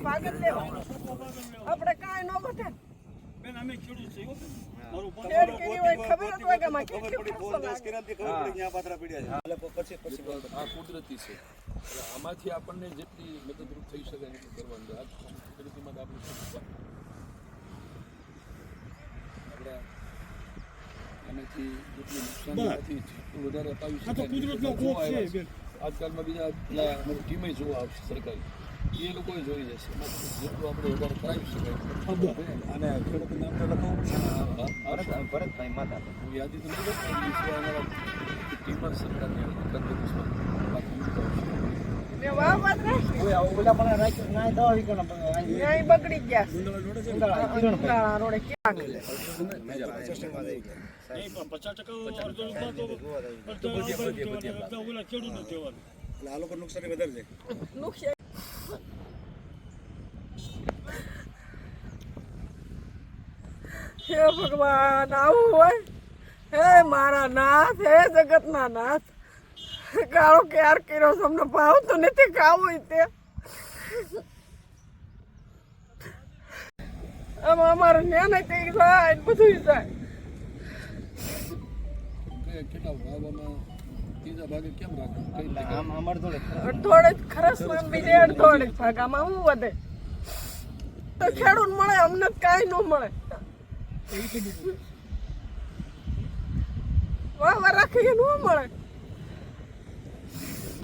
ભાગ જ લેવા આપણે કાંઈ ન વધે બેન અમે ખેડૂત છે મારું ખેડ કેવી હોય ખબર જ હોય કે માં કેટલી આ કુદરતી છે આમાંથી આપણને જેટલી મદદરૂપ થઈ શકે એટલું કરવાનું આ કુદરતીમાં આપણે આનાથી જેટલું નુકસાન નથી એટલું વધારે અપાવી શકાય આજકાલમાં બીજા ટીમે જોવા આવશે સરકારી એ લોકો જોઈ જશે જેટલું આપણે વધારે કરાવી શકાય અને ખેડૂત નામ તો લખો ભરતભાઈ માતા હું યાદી તો નથી ટીમ જ સરકારની તંદુરસ્તમાં ને વાહ વાત કોઈ ઓલા પણ રાખ્યું ના દવા વિકોના નહીં બગડી ગયા ઉનાળા રોડે ક્યાં નહીં પણ 50% અડધો રૂપિયા તો ઓલા ખેડૂત જ દેવાનું એટલે આ લોકો નુકસાન વધારે છે નુકસાન હે ભગવાન આવું હોય હે મારા નાથ હે જગતના નાથ કાળો ક્યાર કર્યો છે અમને ભાવતું નથી ખાવું તે આમાં અમારે ન્યાને કઈ જાય બધું જાય કેટલા વાવવામાં ત્રીજા ભાગે કેમ રાખે આમ અમાર થોડે અડધોડે જ ખરસ માં બીજે અડધોડે જ ભાગામાં શું વધે તો ખેડૂત મળે અમને કાંઈ ન મળે વાહ વાહ રાખીએ ન મળે